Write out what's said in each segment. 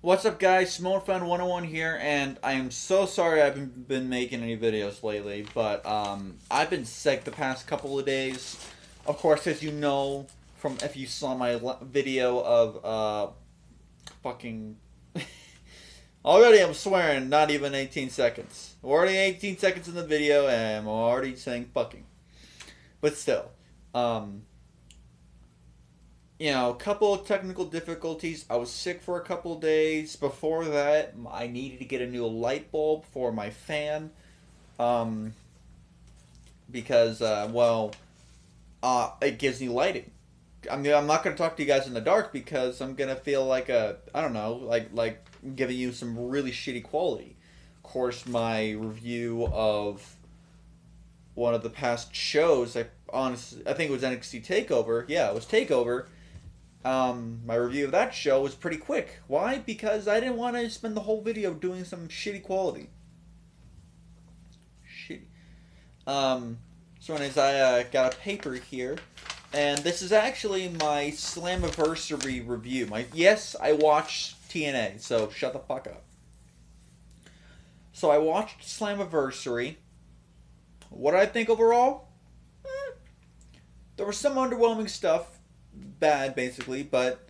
What's up, guys? SmokeFan101 here, and I am so sorry I haven't been making any videos lately, but I've been sick the past couple of days. Of course, as you know, from if you saw my video of fucking already I'm swearing, not even 18 seconds. Already 18 seconds in the video, and I'm already saying fucking. But still, um, a couple of technical difficulties. I was sick for a couple of days. Before that, I needed to get a new light bulb for my fan. Um, because, it gives me lighting. I mean, I'm not going to talk to you guys in the dark because I'm going to feel like I don't know, like giving you some really shitty quality. Of course, my review of one of the past shows, I think it was NXT Takeover. Yeah, it was Takeover. My review of that show was pretty quick. Why? Because I didn't want to spend the whole video doing some shitty quality. Shitty. So anyways, I got a paper here, and this is actually my Slammiversary review. Yes, I watched TNA, so shut the fuck up. So I watched Slammiversary. What did I think overall? There was some underwhelming stuff, bad basically, but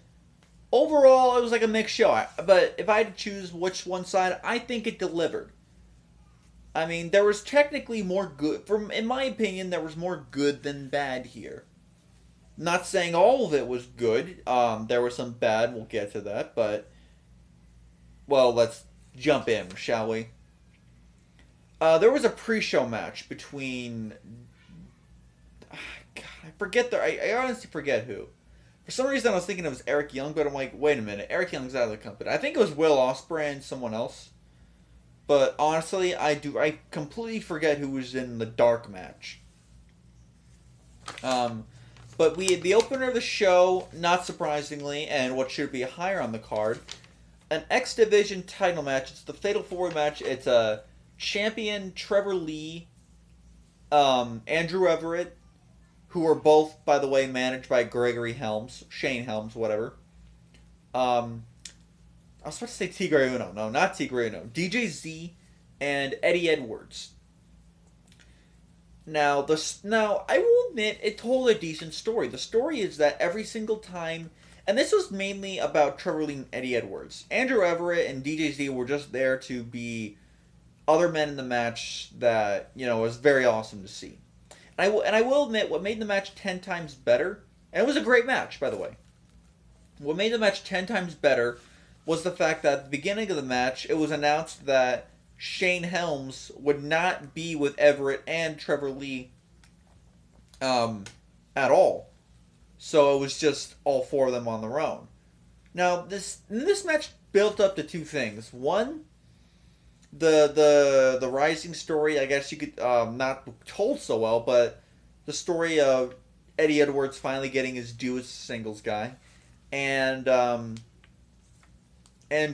overall it was like a mixed show. But if I had to choose which one side, I think it delivered. I mean, there was technically more good. In my opinion, there was more good than bad here. Not saying all of it was good. There was some bad. We'll get to that, but well, let's jump in, shall we? There was a pre-show match between. God, I forget I honestly forget who. For some reason, I was thinking it was Eric Young, but I'm like, wait a minute, Eric Young's out of the company. I think it was Will Ospreay and someone else. But honestly, I completely forget who was in the dark match. But we had the opener of the show, not surprisingly, and what should be higher on the card, an X Division title match. It's the Fatal 4-Way match. It's a champion Trevor Lee, Andrew Everett, who are both, by the way, managed by Shane Helms, whatever. I was supposed to say Tigre Uno. No, not Tigre Uno. DJZ and Eddie Edwards. Now, I will admit, it told a decent story. The story is that every single time, and this was mainly about Trevor Lee and Eddie Edwards. Andrew Everett and DJZ were just there to be other men in the match that, was very awesome to see. And I will admit, what made the match 10 times better, and it was a great match, by the way. What made the match 10 times better was the fact that at the beginning of the match, it was announced that Shane Helms would not be with Everett and Trevor Lee at all. So it was just all four of them on their own. Now, this match built up to two things. One, the rising story, I guess you could, not told so well, but the story of Eddie Edwards finally getting his due as a singles guy. And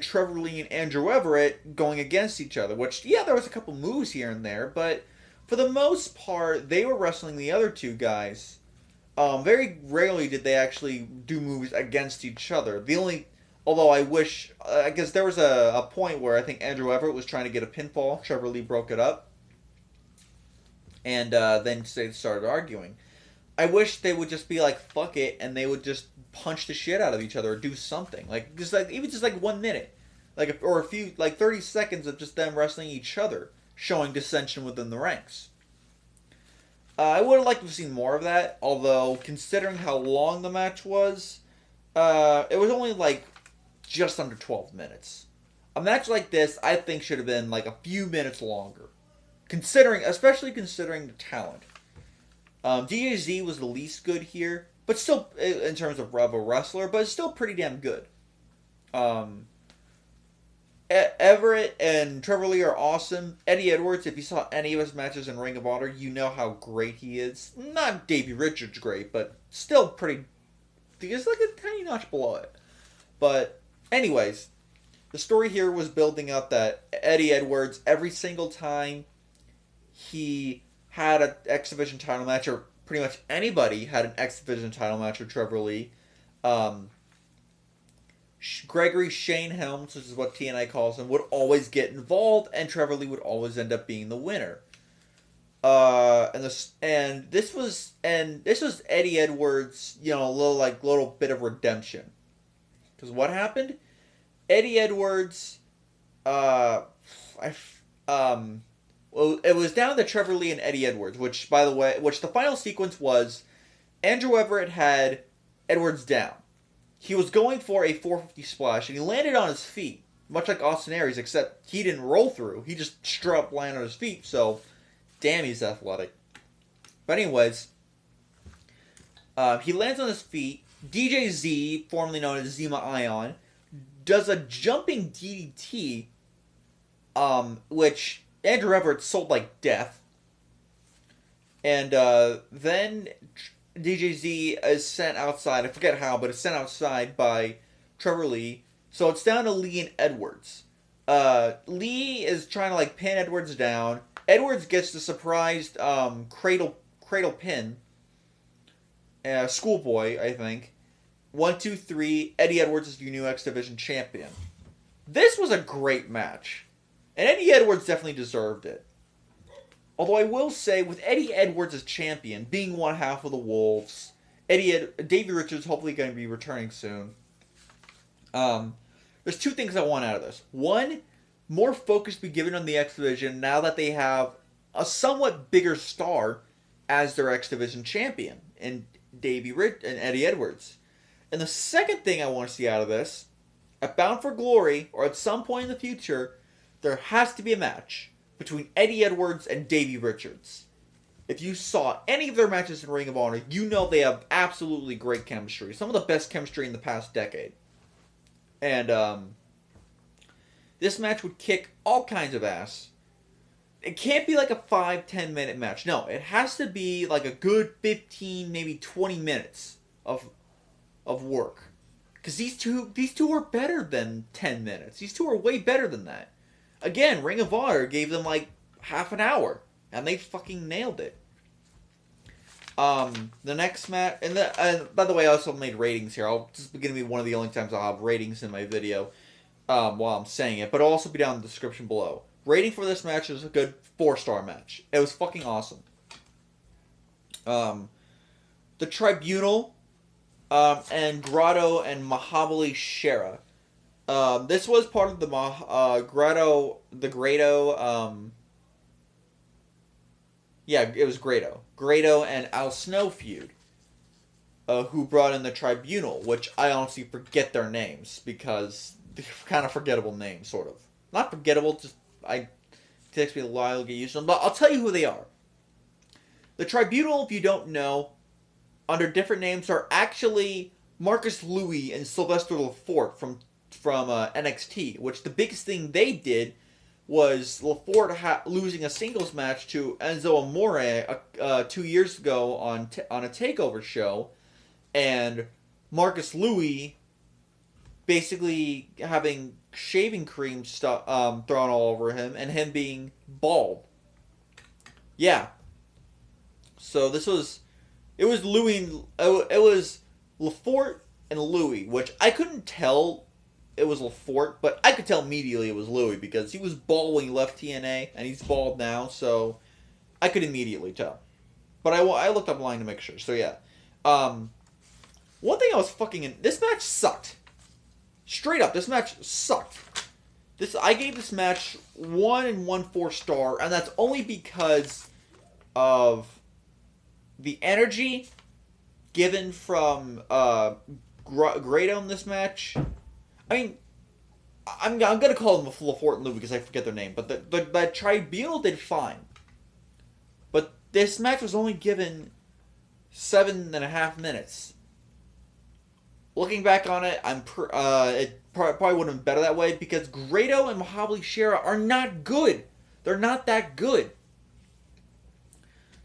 Trevor Lee and Andrew Everett going against each other, which, yeah, there was a couple moves here and there, but for the most part, they were wrestling the other two guys. Very rarely did they actually do moves against each other. Although I guess there was a point where I think Andrew Everett was trying to get a pinfall. Trevor Lee broke it up. And then they started arguing. I wish they would just be like, fuck it, and they would just punch the shit out of each other or do something. Even just 1 minute. Or a few, 30 seconds of just them wrestling each other, showing dissension within the ranks. I would have liked to have seen more of that, although, considering how long the match was, it was only, just under 12 minutes. A match like this, I think, should have been, a few minutes longer. Especially considering the talent. DJZ was the least good here, but still, in terms of a wrestler, but it's still pretty damn good. Everett and Trevor Lee are awesome. Eddie Edwards, if you saw any of his matches in Ring of Honor, you know how great he is. Not Davey Richards great, but still pretty. He's a tiny notch below it. But, anyways, the story here was building up that Eddie Edwards, every single time he had an X Division title match, or pretty much anybody had an X Division title match with Trevor Lee, Gregory Shane Helms, which is what TNA calls him, would always get involved, and Trevor Lee would always end up being the winner. This was Eddie Edwards, little bit of redemption. Because what happened? Eddie Edwards, well, it was down to Trevor Lee and Eddie Edwards, which the final sequence was Andrew Everett had Edwards down. He was going for a 450 splash, and he landed on his feet, much like Austin Aries, except he didn't roll through. He just straight up landed on his feet, so damn, he's athletic. But anyways, he lands on his feet. DJ Z, formerly known as Zima Ion, does a jumping DDT, which Andrew Everett sold like death. And then DJ Z is sent outside. I forget how, but it's sent outside by Trevor Lee. So it's down to Lee and Edwards. Lee is trying to pin Edwards down. Edwards gets the surprised cradle pin. Schoolboy, I think. 1, 2, 3. Eddie Edwards is your new X Division champion. This was a great match. And Eddie Edwards definitely deserved it. Although I will say, with Eddie Edwards as champion, being one half of the Wolves, Davey Richards hopefully going to be returning soon. There's two things I want out of this. One, more focus be given on the X Division now that they have a somewhat bigger star as their X Division champion in Eddie Edwards. And the second thing I want to see out of this, at Bound for Glory, or at some point in the future, there has to be a match between Eddie Edwards and Davey Richards. If you saw any of their matches in Ring of Honor, you know they have absolutely great chemistry. Some of the best chemistry in the past decade. And this match would kick all kinds of ass. It can't be like a 5-10 minute match. No, it has to be like a good 15, maybe 20 minutes of work. Because these two are better than 10 minutes. These two are way better than that. Again, Ring of Honor gave them like half an hour, and they fucking nailed it. The next match, and by the way, I also made ratings here. This is going to be one of the only times I'll have ratings in my video while I'm saying it, but it'll also be down in the description below. Rating for this match is a good 4-star match. It was fucking awesome. The Tribunal and Grotto and Mahabali Shera. This was part of the Grotto. It was Grotto. Grotto and Al Snow feud. Who brought in the Tribunal, which I honestly forget their names because they're kind of forgettable names, sort of. Not forgettable, just it takes me a while to get used to them, but I'll tell you who they are. The Tribunal, if you don't know, under different names, are actually Marcus Louis and Sylvester Lefort from NXT, which the biggest thing they did was Lefort losing a singles match to Enzo Amore 2 years ago on a TakeOver show, and Marcus Louis basically having shaving cream stuff thrown all over him, and him being bald. Yeah. So it was Lefort and Louis, which I couldn't tell it was Lefort, but I could tell immediately it was Louis because he was bald when he left TNA, and he's bald now, so I could immediately tell. But I looked up online to make sure, so yeah. One thing I was this match sucked. Straight up, this match sucked. I gave this match 1 1/4 star, and that's only because of the energy given from Grotto in this match. I mean, I'm gonna call them Lefort and Louis because I forget their name, but the Tribunal did fine. But this match was only given 7.5 minutes. Looking back on it, it probably would have been better that way because Grotto and Mahabali Shera are not good. They're not that good.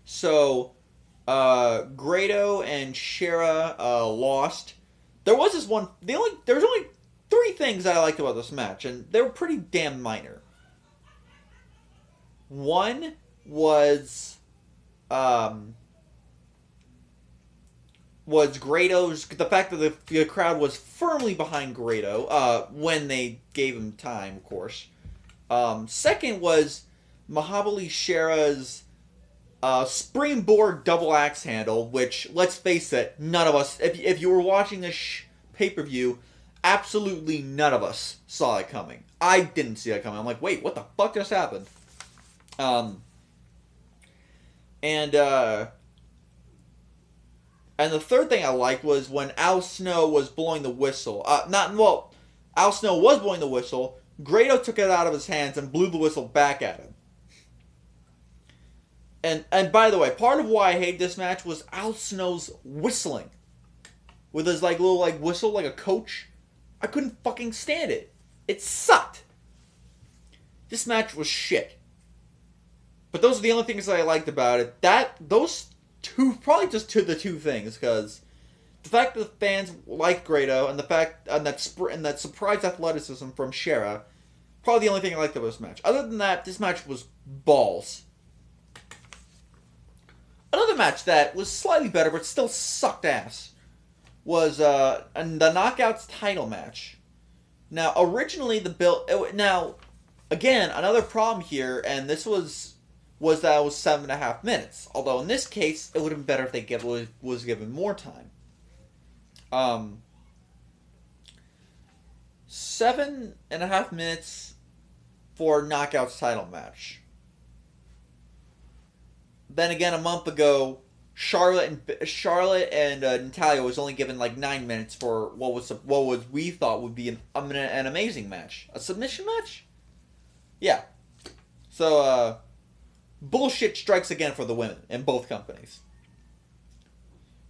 So, Grotto and Shera lost. There was this one. There was only 3 things I liked about this match, and they were pretty damn minor. One was was Grotto's, the fact that the crowd was firmly behind Grotto, when they gave him time, of course. Second was Mahabali Shera's springboard double axe handle, which, let's face it, none of us, if you were watching this pay-per-view, absolutely none of us saw it coming. I didn't see it coming. I'm like, wait, what the fuck just happened? And the third thing I liked was when Al Snow was blowing the whistle. Al Snow was blowing the whistle. Grotto took it out of his hands and blew the whistle back at him. And by the way, part of why I hate this match was Al Snow's whistling. With his little whistle like a coach. I couldn't fucking stand it. It sucked. This match was shit. But those are the only things that I liked about it. Those two, probably just the two things, because the fact that the fans liked Grotto and the fact and that surprise athleticism from Shera, probably the only thing I liked about this match. Other than that, this match was balls. Another match that was slightly better but still sucked ass was the Knockouts title match. Now, originally the bill. Now, again, another problem here, and this was that it was 7.5 minutes. Although in this case, it would have been better if they was given more time. 7.5 minutes for Knockouts title match. Then again, a month ago, Charlotte and Natalya was only given 9 minutes for what we thought would be an amazing match, a submission match. Yeah. So bullshit strikes again for the women in both companies.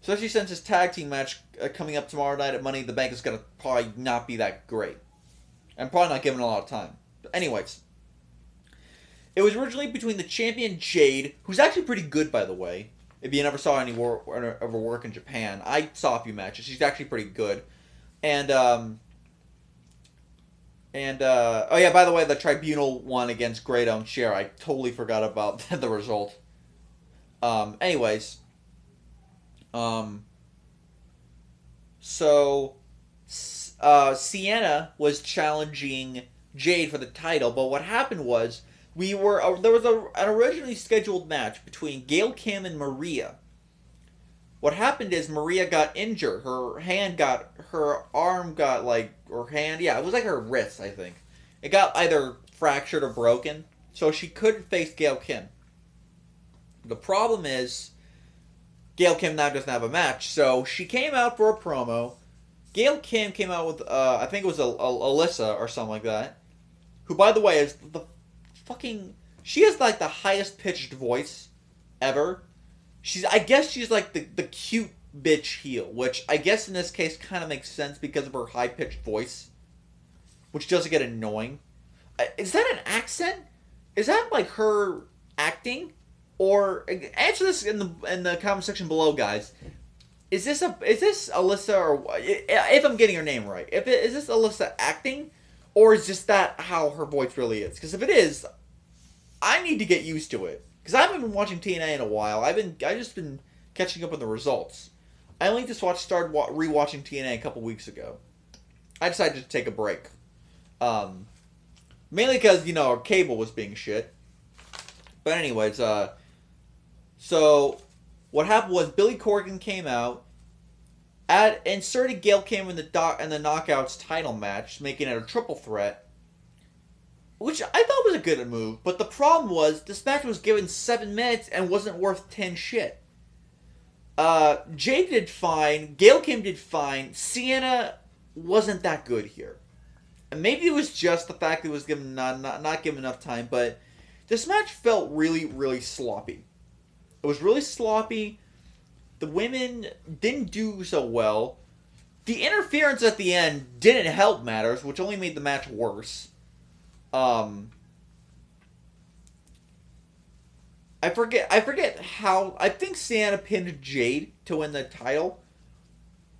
Especially since this tag team match coming up tomorrow night at Money in the Bank is gonna probably not be that great, and probably not given a lot of time. But anyways. It was originally between the champion Jade, who's actually pretty good, by the way. If you never saw any of her work in Japan, I saw a few matches. She's actually pretty good. And oh yeah, by the way, the Tribunal won against Grotto and Cher. I totally forgot about the result. Anyways, so Sienna was challenging Jade for the title, but what happened was there was an originally scheduled match between Gail Kim and Maria. What happened is Maria got injured. Her arm got it was like her wrist, I think. It got either fractured or broken, so she couldn't face Gail Kim. The problem is, Gail Kim now doesn't have a match, so she came out for a promo. Gail Kim came out with, I think it was Alyssa or something like that, who, by the way, is the she has the highest pitched voice ever. I guess she's the cute bitch heel, which I guess in this case kind of makes sense because of her high pitched voice, which doesn't get annoying. Is that an accent? Is that her acting? Or answer this in the comment section below, guys. Is this Alyssa, or if I'm getting her name right? Is this Alyssa acting? Or is just that how her voice really is? Because if it is, I need to get used to it. Because I haven't been watching TNA in a while. I just been catching up on the results. I only just started rewatching TNA a couple weeks ago. I decided to take a break. Mainly because, our cable was being shit. But anyways, so what happened was Billy Corgan came out, inserted Gail Kim in the Knockouts title match, making it a triple threat, which I thought was a good move. But the problem was this match was given 7 minutes and wasn't worth 10 shit. Jade did fine, Gail Kim did fine, Sienna wasn't that good here. And maybe it was just the fact that it was given not given enough time, but this match felt really, really sloppy. It was really sloppy. The women didn't do so well. The interference at the end didn't help matters, which only made the match worse. I forget how. I think Sienna pinned Jade to win the title,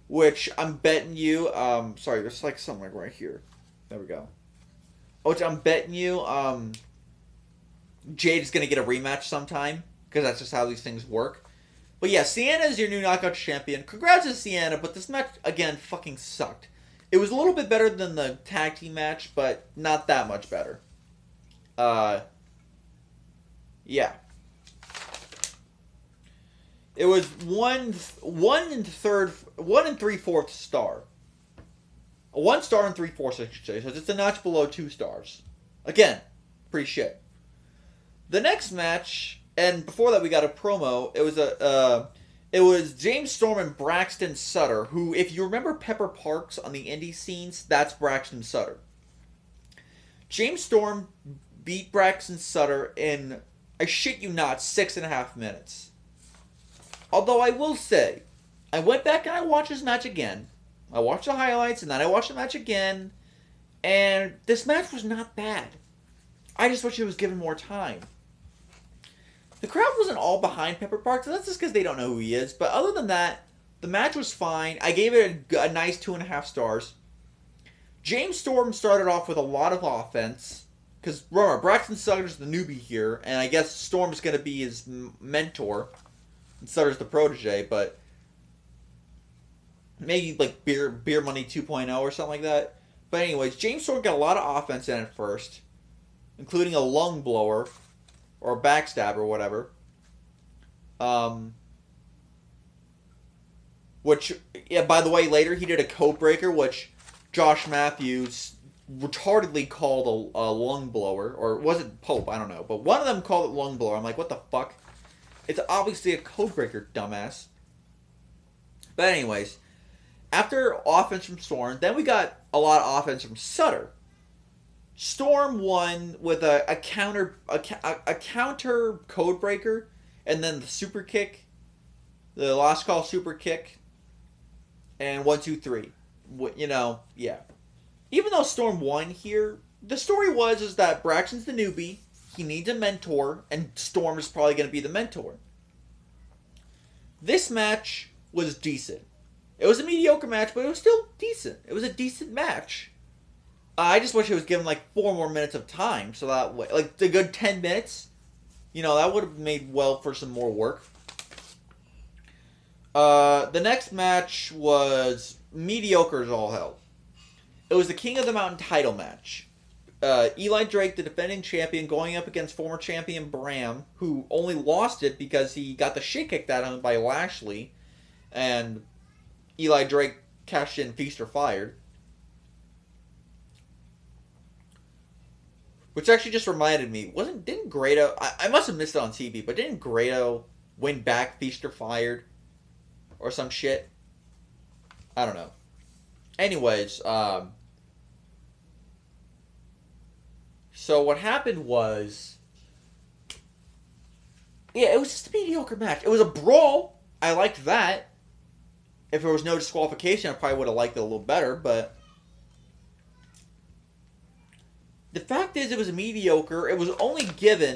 which I'm betting you. Sorry, there's something right here. There we go. Which I'm betting you. Jade is gonna get a rematch sometime, because that's just how these things work. But yeah, Sienna is your new Knockout champion. Congrats to Sienna, but this match, again, fucking sucked. It was a little bit better than the tag team match, but not that much better. Yeah. It was 1 3/4 star. 1 star and 3/4, I should say. So it's a notch below 2 stars. Again, pretty shit. The next match, and before that we got a promo. It was James Storm and Braxton Sutter, who, if you remember Pepper Parks on the indie scenes, that's Braxton Sutter. James Storm beat Braxton Sutter in, I shit you not, 6.5 minutes. Although I will say, I went back and I watched this match again. I watched the highlights and then I watched the match again. And this match was not bad. I just wish it was given more time. The crowd wasn't all behind Pepper Parks, and that's just because they don't know who he is. But other than that, the match was fine. I gave it a nice 2.5 stars. James Storm started off with a lot of offense. Because remember, Braxton Sutter's the newbie here, and I guess Storm's going to be his mentor. And Sutter's the protege, but maybe like Beer Money 2.0 or something like that. But anyways, James Storm got a lot of offense in at first, including a lung blower. Or a backstab or whatever. Which, yeah, by the way, later he did a code breaker, which Josh Matthews retardedly called a lung blower. Or was it Pope? I don't know. But one of them called it lung blower. I'm like, what the fuck? It's obviously a code breaker, dumbass. But anyways, after offense from Storm, then we got a lot of offense from Sutter. Storm won with a counter code breaker, and then the super kick, the last call super kick, and 1, 2, 3. You know, yeah. Even though Storm won here, the story is that Braxton's the newbie, he needs a mentor, and Storm is probably going to be the mentor. This match was decent. It was a mediocre match, but it was still decent. It was a decent match. I just wish it was given like 4 more minutes of time, so that way, like a good 10 minutes, you know, that would have made well for some more work. The next match was mediocre as all hell. It was the King of the Mountain title match. Eli Drake, the defending champion, going up against former champion Bram, who only lost it because he got the shit kicked out of him by Lashley, and Eli Drake cashed in Feast or Fired. Which actually just reminded me, didn't Grotto, I must have missed it on TV, but didn't Grotto win back Feast or Fired? Or some shit? I don't know. Anyways, so what happened was, yeah, it was just a mediocre match. It was a brawl. I liked that. If there was no disqualification, I probably would have liked it a little better, but the fact is, it was mediocre. It was only given